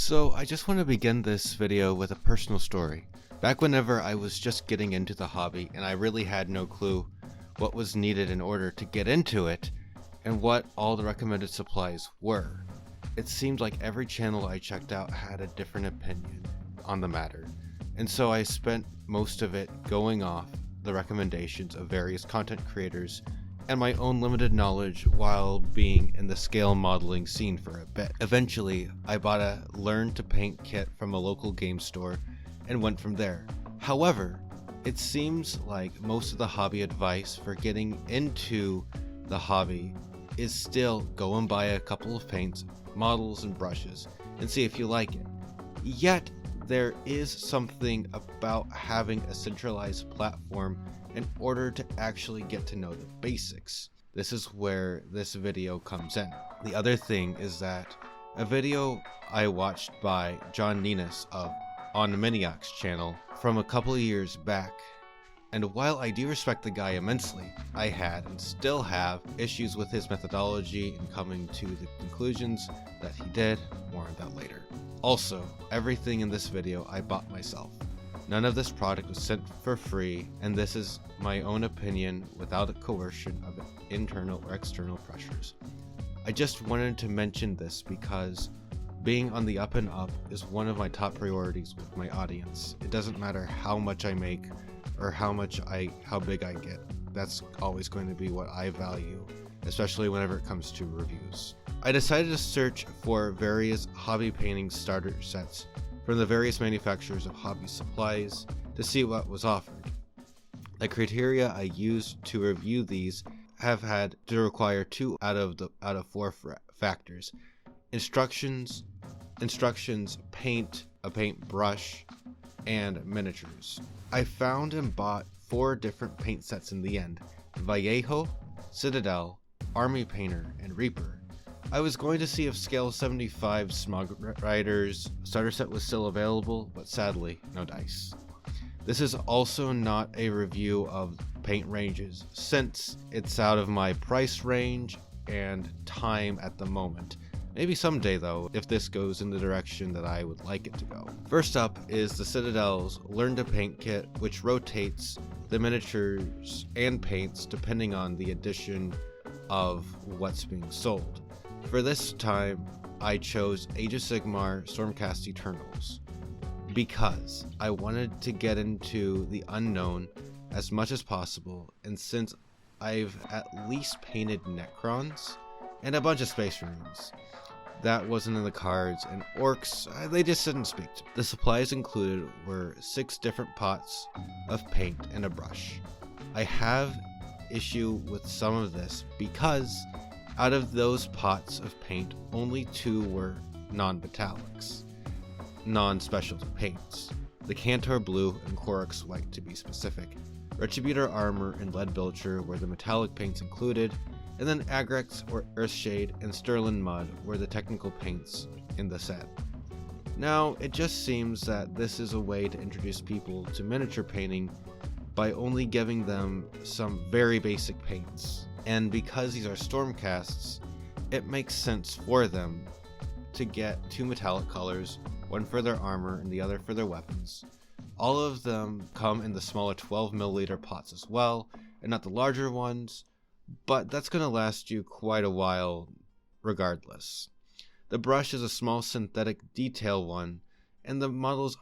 So I just want to begin this video with a personal story. Back whenever I was just getting into the hobby and I really had no clue what was needed in order to get into it and what all the recommended supplies were, it seemed like every channel I checked out had a different opinion on the matter. And so I spent most of it going off the recommendations of various content creators and my own limited knowledge while being in the scale modeling scene for a bit. Eventually, I bought a Learn to Paint kit from a local game store and went from there. However, it seems like most of the hobby advice for getting into the hobby is still go and buy a couple of paints, models, and brushes and see if you like it. Yet, there is something about having a centralized platform in order to actually get to know the basics. This is where this video comes in. The other thing is that a video I watched by John Ninus of On Miniac's channel from a couple of years back, and while I do respect the guy immensely, I had and still have issues with his methodology in coming to the conclusions that he did. More on that later. Also, everything in this video I bought myself. None of this product was sent for free, and this is my own opinion without the coercion of internal or external pressures. I just wanted to mention this because being on the up and up is one of my top priorities with my audience. It doesn't matter how much I make or how big I get. That's always going to be what I value, especially whenever it comes to reviews. I decided to search for various hobby painting starter sets from the various manufacturers of hobby supplies to see what was offered. The criteria I used to review these have had to require 2 out of 4 factors: instructions, paint, a paint brush, and miniatures. I found and bought 4 different paint sets in the end: Vallejo, Citadel, Army Painter, and Reaper. I was going to see if Scale 75 Smog Riders starter set was still available, but sadly, no dice. This is also not a review of paint ranges, since it's out of my price range and time at the moment. Maybe someday though, if this goes in the direction that I would like it to go. First up is the Citadel's Learn to Paint kit, which rotates the miniatures and paints depending on the edition of what's being sold. For this time, I chose Age of Sigmar Stormcast Eternals because I wanted to get into the unknown as much as possible, and since I've at least painted Necrons and a bunch of Space Marines, that wasn't in the cards, and Orcs, they just didn't speak to me. The supplies included were 6 different pots of paint and a brush. I have issue with some of this because out of those pots of paint, only 2 were non-metallics, non-specialty paints. The Cantor Blue and Korux White to be specific. Retributor Armor and Leadbilger were the metallic paints included, and then Agrex or Earthshade and Sterling Mud were the technical paints in the set. Now, it just seems that this is a way to introduce people to miniature painting by only giving them some very basic paints. And because these are Stormcasts, it makes sense for them to get 2 metallic colors, one for their armor and the other for their weapons. All of them come in the smaller 12mm pots as well, and not the larger ones, but that's going to last you quite a while regardless. The brush is a small synthetic detail one, and the models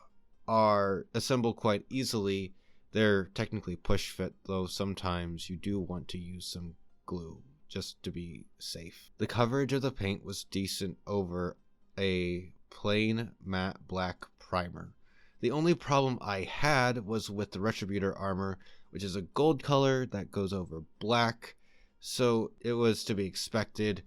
are assembled quite easily. They're technically push fit, though sometimes you do want to use some glue just to be safe. The coverage of the paint was decent over a plain matte black primer. The only problem I had was with the Retributor Armor, which is a gold color that goes over black, so it was to be expected,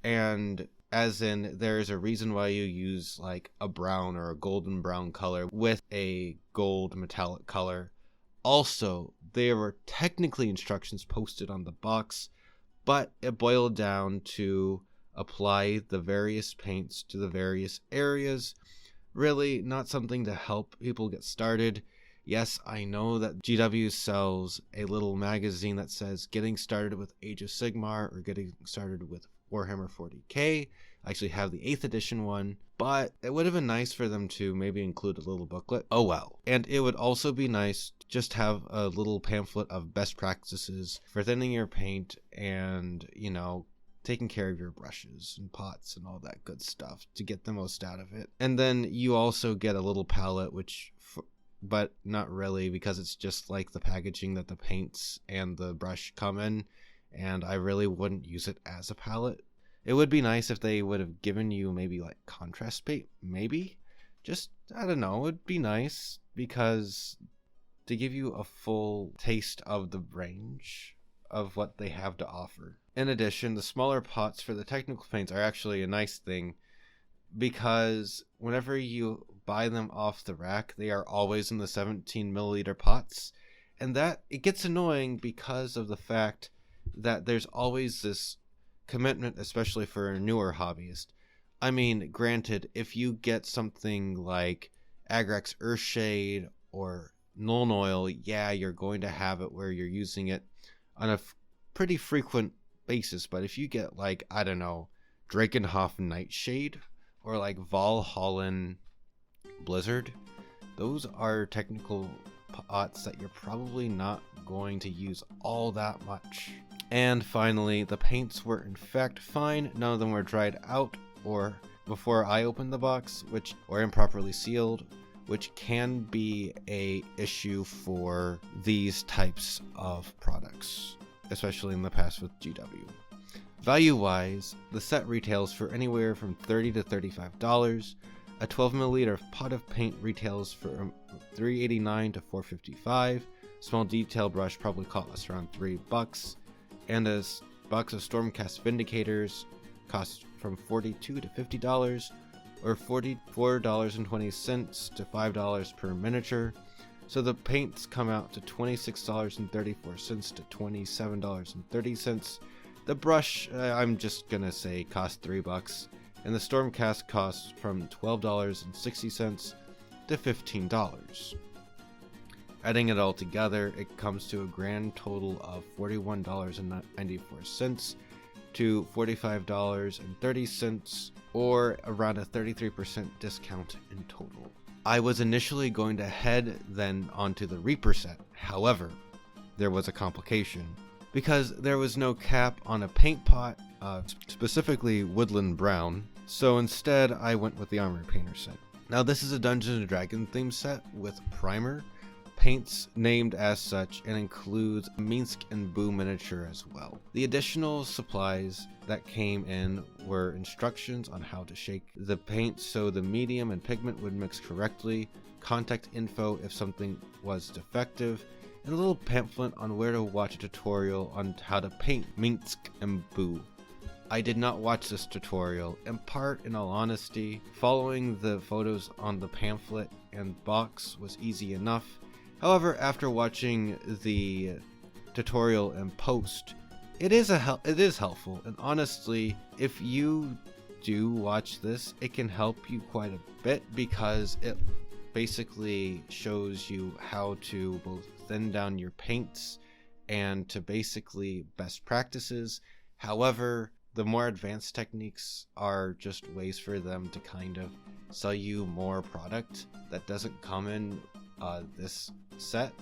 and as in there's a reason why you use like a brown or a golden brown color with a gold metallic color. Also, there were technically instructions posted on the box, but it boiled down to apply the various paints to the various areas. Really not something to help people get started. Yes, I know that GW sells a little magazine that says getting started with Age of Sigmar or getting started with Warhammer 40k. I actually have the 8th edition one, but it would have been nice for them to maybe include a little booklet. Oh well. And it would also be nice to just have a little pamphlet of best practices for thinning your paint and, taking care of your brushes and pots and all that good stuff to get the most out of it. And then you also get a little palette, but not really, because it's just like the packaging that the paints and the brush come in, and I really wouldn't use it as a palette. It would be nice if they would have given you maybe like contrast paint, maybe? Just, I don't know, it would be nice, because to give you a full taste of the range of what they have to offer. In addition, the smaller pots for the technical paints are actually a nice thing, because whenever you buy them off the rack, they are always in the 17 milliliter pots, and that it gets annoying because of the fact that there's always this commitment, especially for a newer hobbyist. I mean, granted, if you get something like Agrax Earthshade or Nuln Oil, yeah, you're going to have it where you're using it on a pretty frequent basis, but if you get like, I don't know, Drakenhof Nightshade or like Valhalla Blizzard, those are technical pots that you're probably not going to use all that much. And finally, the paints were in fact fine. None of them were dried out or before I opened the box, or improperly sealed, which can be a issue for these types of products, especially in the past with GW. Value-wise, the set retails for anywhere from $30 to $35. A 12 milliliter pot of paint retails for $3.89 to $4.55. Small detail brush probably costs around $3, and a box of Stormcast Vindicators costs from $42 to $50, or $44.20 to $5 per miniature. So the paints come out to $26.34 to $27.30. The brush, I'm just gonna say, costs $3, and the Stormcast costs from $12.60 to $15. Adding it all together, it comes to a grand total of $41.94 to $45.30, or around a 33% discount in total. I was initially going to head then onto the Reaper set. However, there was a complication, because there was no cap on a paint pot, specifically Woodland Brown, so instead I went with the Army Painter set. Now this is a Dungeons & Dragons themed set with primer, paints named as such, and includes a Minsk and Boo miniature as well. The additional supplies that came in were instructions on how to shake the paint so the medium and pigment would mix correctly, contact info if something was defective, and a little pamphlet on where to watch a tutorial on how to paint Minsk and Boo. I did not watch this tutorial, in part, in all honesty. Following the photos on the pamphlet and box was easy enough. However, after watching the tutorial and post, it is helpful, and honestly, if you do watch this, it can help you quite a bit, because it basically shows you how to both thin down your paints and to basically best practices. However, the more advanced techniques are just ways for them to kind of sell you more product that doesn't come in this set.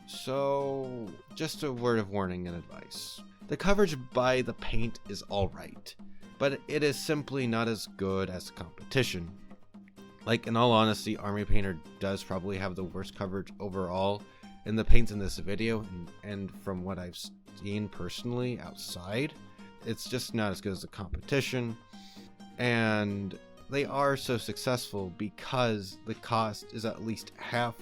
So just a word of warning and advice. The coverage by the paint is alright, but it is simply not as good as the competition. Like, in all honesty, Army Painter does probably have the worst coverage overall in the paints in this video, and from what I've seen personally outside, it's just not as good as the competition. And they are so successful because the cost is at least half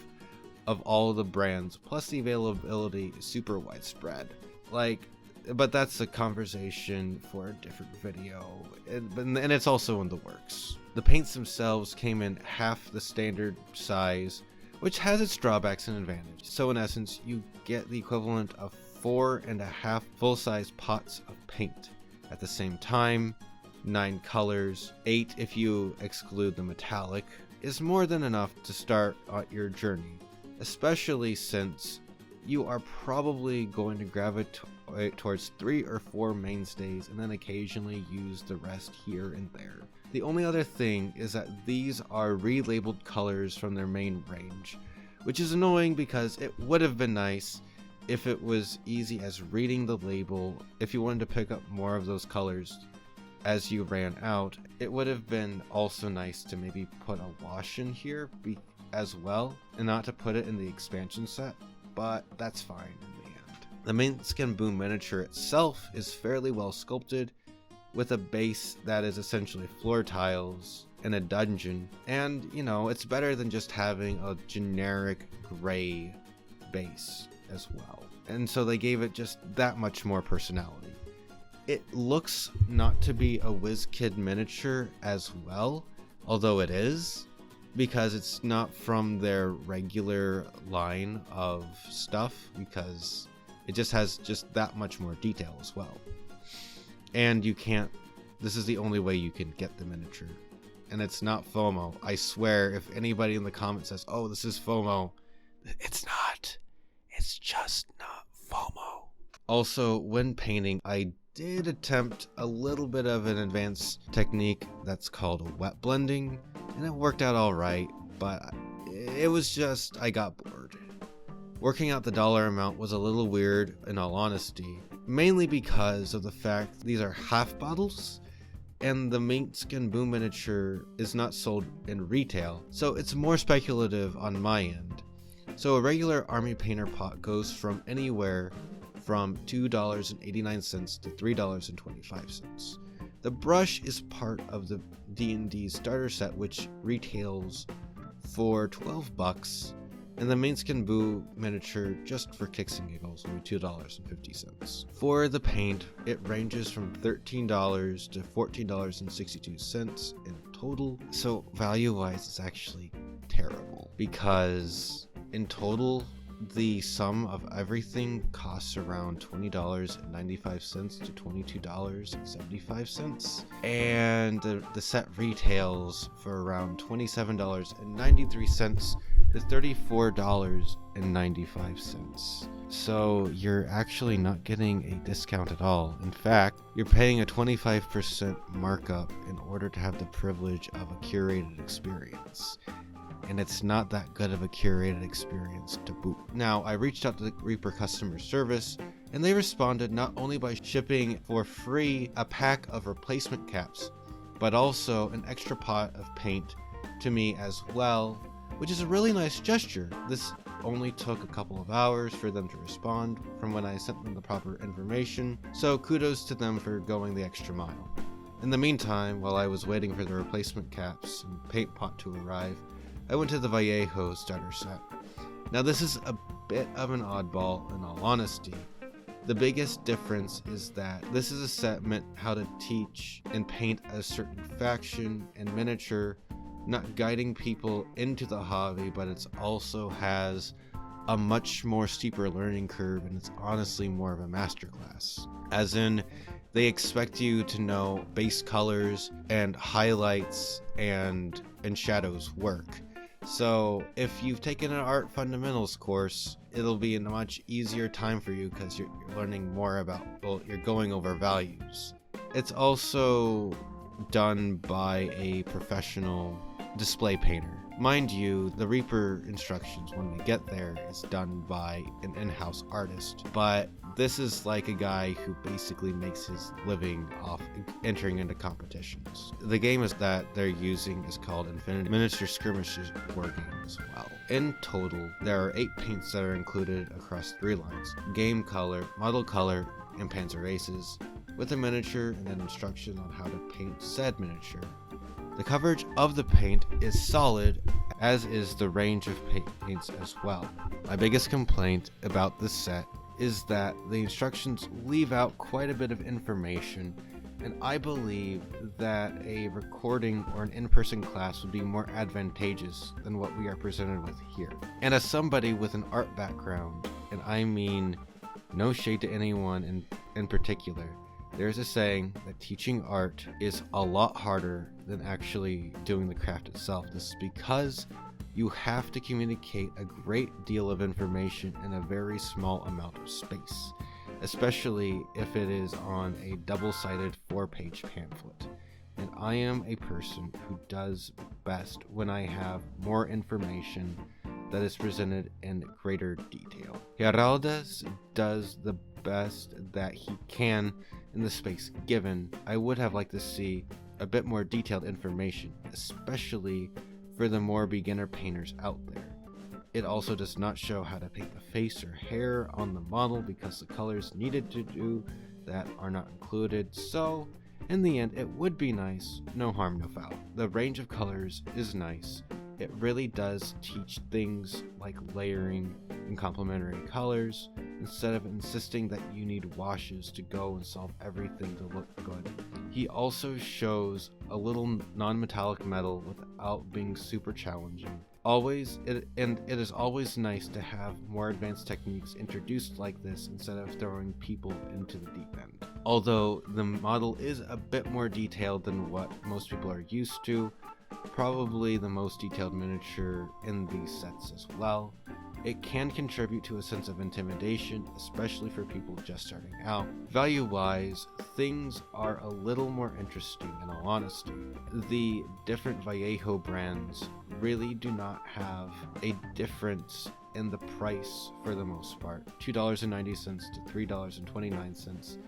of all of the brands, plus the availability is super widespread. But that's a conversation for a different video, and it's also in the works. The paints themselves came in half the standard size, which has its drawbacks and advantages. So in essence, you get the equivalent of 4.5 full-size pots of paint. At the same time, 9 colors, 8 if you exclude the metallic, is more than enough to start on your journey, especially since you are probably going to towards 3 or 4 mainstays and then occasionally use the rest here and there. The only other thing is that these are relabeled colors from their main range, which is annoying because it would have been nice if it was easy as reading the label. If you wanted to pick up more of those colors as you ran out, it would have been also nice to maybe put a wash in here as well, and not to put it in the expansion set, but that's fine in the end. The main skin boom miniature itself is fairly well sculpted, with a base that is essentially floor tiles in a dungeon, and it's better than just having a generic gray base as well, and so they gave it just that much more personality. It looks not to be a WizKid miniature as well, although it is, because it's not from their regular line of stuff, because it just has just that much more detail as well. And this is the only way you can get the miniature. And it's not FOMO. I swear, if anybody in the comments says, oh, this is FOMO, it's not. It's just not FOMO. Also, when painting, I did attempt a little bit of an advanced technique that's called wet blending, and it worked out alright, but it was just, I got bored. Working out the dollar amount was a little weird, in all honesty, mainly because of the fact these are half bottles, and the Mink Skin Boom miniature is not sold in retail, so it's more speculative on my end. So a regular Army Painter pot goes from anywhere from $2.89 to $3.25. The brush is part of the D&D starter set, which retails for $12, and the Main Skin Boo miniature, just for kicks and giggles, only $2.50. For the paint, it ranges from $13 to $14.62 in total, so value-wise it's actually terrible, because in total the sum of everything costs around $20.95 to $22.75, and the set retails for around $27.93 to $34.95. So you're actually not getting a discount at all. In fact, you're paying a 25% markup in order to have the privilege of a curated experience. And it's not that good of a curated experience to boot. Now, I reached out to the Reaper customer service, and they responded not only by shipping for free a pack of replacement caps, but also an extra pot of paint to me as well, which is a really nice gesture. This only took a couple of hours for them to respond from when I sent them the proper information, so kudos to them for going the extra mile. In the meantime, while I was waiting for the replacement caps and paint pot to arrive, I went to the Vallejo starter set. Now this is a bit of an oddball in all honesty. The biggest difference is that this is a set meant how to teach and paint a certain faction and miniature, not guiding people into the hobby, but it also has a much more steeper learning curve, and it's honestly more of a masterclass. As in, they expect you to know base colors and highlights and shadows work. So if you've taken an art fundamentals course, it'll be a much easier time for you because you're learning more about, you're going over values. It's also done by a professional display painter. Mind you, the Reaper instructions when we get there is done by an in-house artist, but this is like a guy who basically makes his living off entering into competitions. The game that they're using is called Infinity Miniature Skirmishes War Game as well. In total, there are 8 paints that are included across 3 lines: game color, model color, and panzer aces, with a miniature and then instructions on how to paint said miniature. The coverage of the paint is solid, as is the range of paints as well. My biggest complaint about this set is that the instructions leave out quite a bit of information, and I believe that a recording or an in-person class would be more advantageous than what we are presented with here. And as somebody with an art background, and I mean no shade to anyone in particular, there's a saying that teaching art is a lot harder than actually doing the craft itself. This is because you have to communicate a great deal of information in a very small amount of space. especially if it is on a double-sided 4-page pamphlet. And I am a person who does best when I have more information that is presented in greater detail. Geraldes does the best that he can in the space given. I would have liked to see a bit more detailed information, especially for the more beginner painters out there. It also does not show how to paint the face or hair on the model because the colors needed to do that are not included, so in the end it would be nice, no harm no foul. The range of colors is nice. It really does teach things like layering and complementary colors instead of insisting that you need washes to go and solve everything to look good. He also shows a little non-metallic metal without being super challenging. It is always nice to have more advanced techniques introduced like this instead of throwing people into the deep end. Although the model is a bit more detailed than what most people are used to, probably the most detailed miniature in these sets as well. It can contribute to a sense of intimidation, especially for people just starting out. Value-wise, things are a little more interesting in all honesty. The different Vallejo brands really do not have a difference in the price for the most part, $2.90 to $3.29,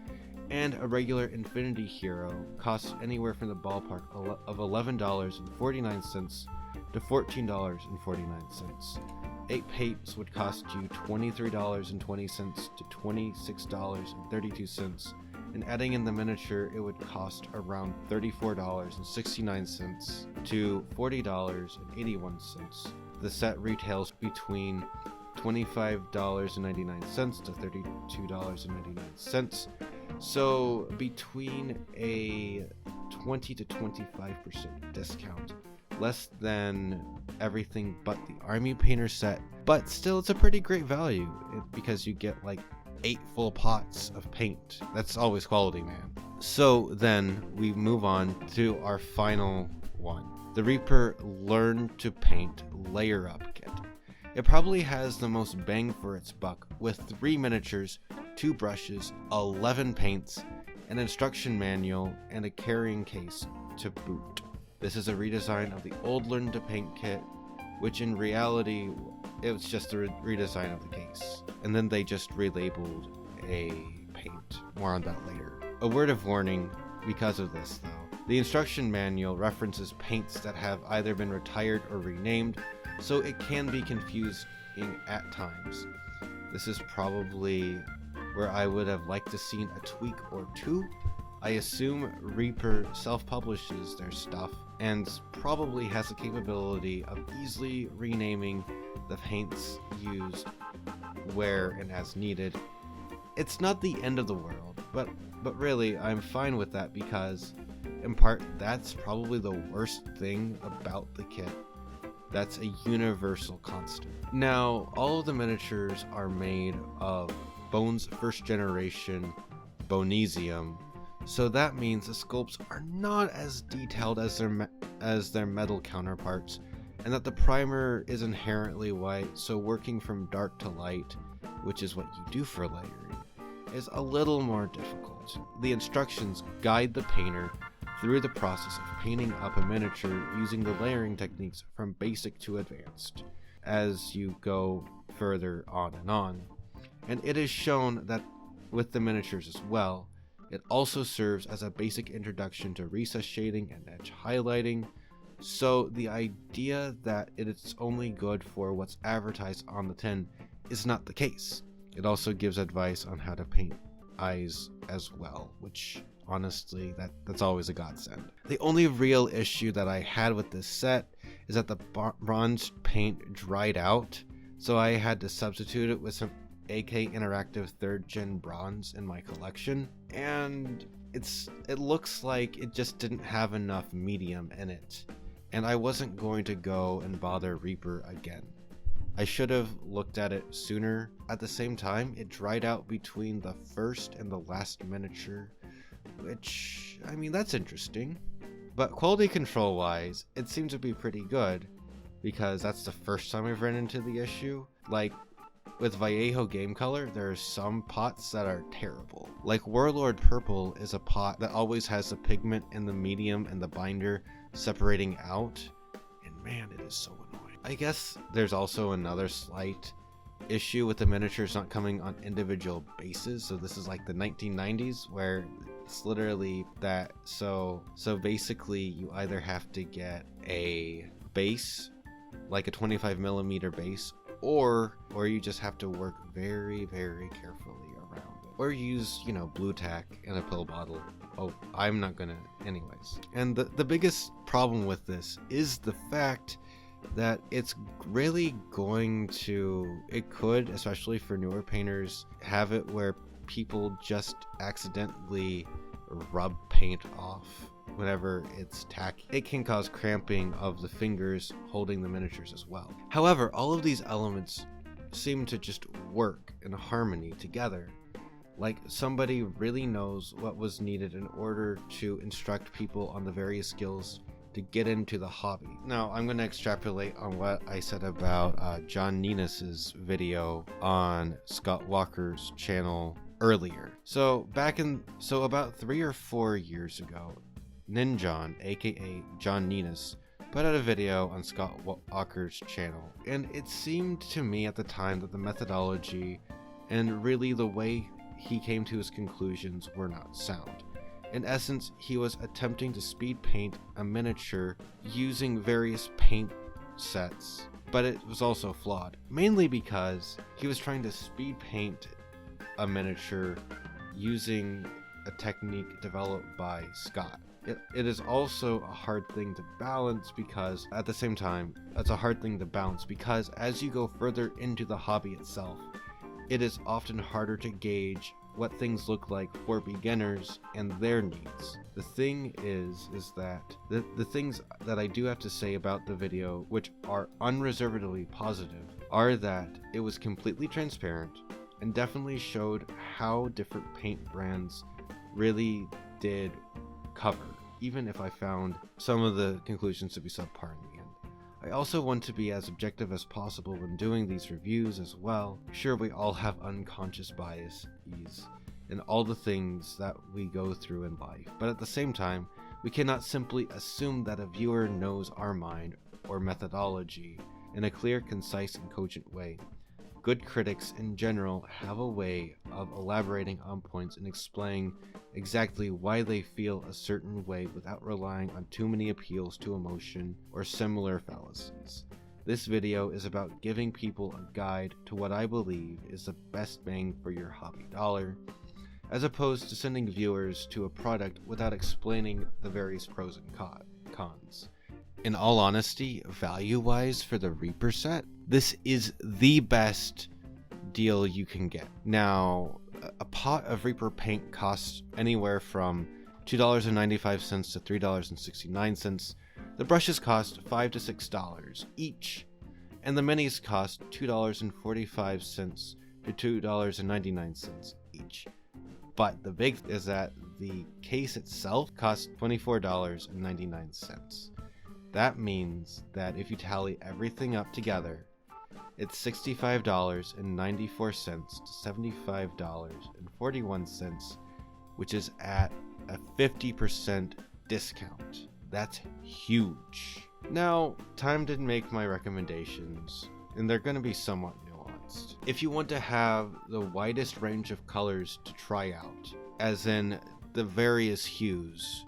and a regular Infinity Hero costs anywhere from the ballpark of $11.49 to $14.49. 8 paints would cost you $23.20 to $26.32, and adding in the miniature it would cost around $34.69 to $40.81. The set retails between $25.99 to $32.99, so between a 20 to 25% discount, less than everything but the Army Painter set, but still it's a pretty great value because you get like 8 full pots of paint. That's always quality, man. So then we move on to our final one, the Reaper Learn to Paint Layer Up Kit. It probably has the most bang for its buck with 3 miniatures, 2 brushes, 11 paints, an instruction manual, and a carrying case to boot. This is a redesign of the old Learn to Paint kit, which in reality, it was just a redesign of the case. And then they just relabeled a paint. More on that later. A word of warning because of this though. The instruction manual references paints that have either been retired or renamed, so it can be confusing at times. This is probably where I would have liked to seen a tweak or two. I assume Reaper self-publishes their stuff and probably has the capability of easily renaming the paints used where and as needed. It's not the end of the world, but really I'm fine with that because in part that's probably the worst thing about the kit. That's a universal constant. Now, all of the miniatures are made of Bone's first generation Bonesium, so that means the sculpts are not as detailed as their metal counterparts, and that the primer is inherently white, so working from dark to light, which is what you do for layering, is a little more difficult. The instructions guide the painter through the process of painting up a miniature using the layering techniques from basic to advanced as you go further on. And it is shown that with the miniatures as well, it also serves as a basic introduction to recess shading and edge highlighting, so the idea that it is only good for what's advertised on the tin is not the case. It also gives advice on how to paint eyes as well, which honestly, that's always a godsend. The only real issue that I had with this set is that the bronze paint dried out, so I had to substitute it with some AK Interactive 3rd Gen bronze in my collection, and it looks like it just didn't have enough medium in it, and I wasn't going to go and bother Reaper again. I should have looked at it sooner. At the same time, it dried out between the first and the last miniature, which, I mean, that's interesting. But quality control wise, it seems to be pretty good, because that's the first time I've run into the issue. Like, with Vallejo game color, there are some pots that are terrible. Like Warlord Purple is a pot that always has the pigment in the medium and the binder separating out, and man, it is so annoying. I guess there's also another slight issue with the miniatures not coming on individual bases. So this is like the 1990s where it's literally that. So basically you either have to get a base, like a 25mm base, or you just have to work very, very carefully around it, or use, you know, blue tack in a pill bottle. Oh, I'm not gonna anyways. And the biggest problem with this is the fact that it's really going to, it could, especially for newer painters, have it where people just accidentally rub paint off whenever it's tacky. It can cause cramping of the fingers holding the miniatures as well. However, all of these elements seem to just work in harmony together. Like somebody really knows what was needed in order to instruct people on the various skills to get into the hobby. Now, I'm going to extrapolate on what I said about John Ninas's video on Scott Walker's channel earlier. So about 3 or 4 years ago, Ninjon, aka John Ninas, put out a video on Scott Walker's channel, and it seemed to me at the time that the methodology and really the way he came to his conclusions were not sound. In essence, he was attempting to speed paint a miniature using various paint sets, but it was also flawed, mainly because he was trying to speed paint a miniature using a technique developed by Scott. It is also a hard thing to balance because at the same time, it's a hard thing to balance because as you go further into the hobby itself, it is often harder to gauge what things look like for beginners and their needs. The thing is that the things that I do have to say about the video, which are unreservedly positive, are that it was completely transparent and definitely showed how different paint brands really did cover, even if I found some of the conclusions to be subpar in the end. I also want to be as objective as possible when doing these reviews as well. Sure, we all have unconscious biases and all the things that we go through in life, but at the same time, we cannot simply assume that a viewer knows our mind or methodology in a clear, concise, and cogent way. Good critics in general have a way of elaborating on points and explaining exactly why they feel a certain way without relying on too many appeals to emotion or similar fallacies. This video is about giving people a guide to what I believe is the best bang for your hobby dollar, as opposed to sending viewers to a product without explaining the various pros and cons. In all honesty, value-wise for the Reaper set, this is the best deal you can get. Now, a pot of Reaper paint costs anywhere from $2.95 to $3.69. The brushes cost $5 to $6 each, and the minis cost $2.45 to $2.99 each. But the big is that the case itself costs $24.99. That means that if you tally everything up together, it's $65.94 to $75.41, which is at a 50% discount. That's huge. Now, time to make my recommendations, and they're going to be somewhat nuanced. If you want to have the widest range of colors to try out, as in the various hues,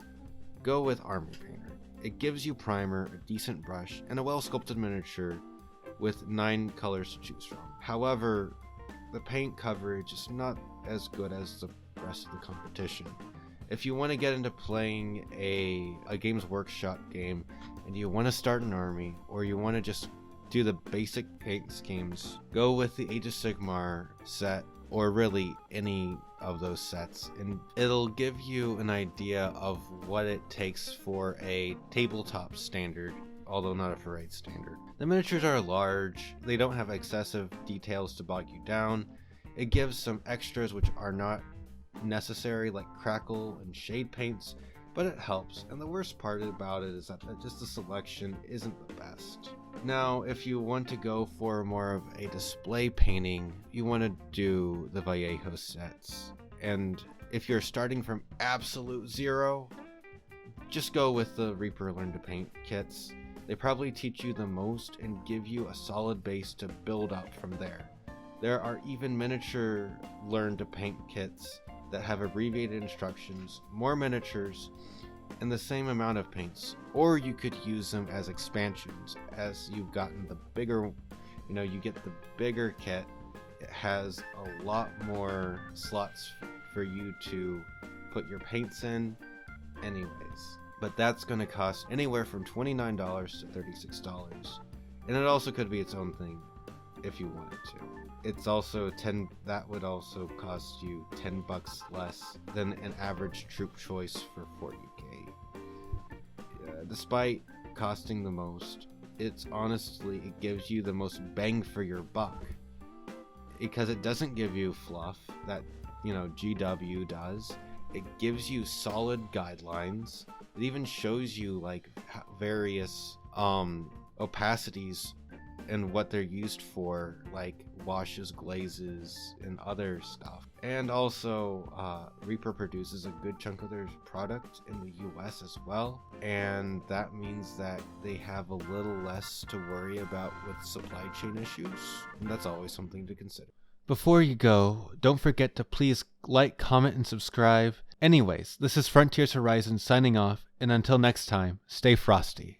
go with Army Painter. It gives you primer, a decent brush, and a well-sculpted miniature with 9 colors to choose from. However, the paint coverage is not as good as the rest of the competition. If you want to get into playing a Games Workshop game and you want to start an army, or you want to just do the basic paint schemes, go with the Age of Sigmar set, or really any of those sets, and it'll give you an idea of what it takes for a tabletop standard, although not a Ferrite standard. The miniatures are large, they don't have excessive details to bog you down. It gives some extras which are not necessary, like crackle and shade paints, but it helps. And the worst part about it is that just the selection isn't the best. Now, if you want to go for more of a display painting, you want to do the Vallejo sets. And if you're starting from absolute zero, just go with the Reaper Learn to Paint kits. They probably teach you the most and give you a solid base to build up from there. There are even miniature Learn to Paint kits that have abbreviated instructions, more miniatures, and the same amount of paints. Or you could use them as expansions. As you've gotten the bigger, you get the bigger kit, it has a lot more slots for you to put your paints in anyways. But that's going to cost anywhere from $29 to $36. And it also could be its own thing if you wanted to. It's also that would also cost you $10 less than an average troop choice for 40k. Despite costing the most, it gives you the most bang for your buck, because it doesn't give you fluff that GW does. It gives you solid guidelines. It even shows you like various opacities and what they're used for, like washes, glazes, and other stuff. And also, Reaper produces a good chunk of their product in the US as well, and that means that they have a little less to worry about with supply chain issues, and that's always something to consider. Before you go, don't forget to please like, comment, and subscribe. Anyways, this is Frontiers Horizon signing off, and until next time, stay frosty.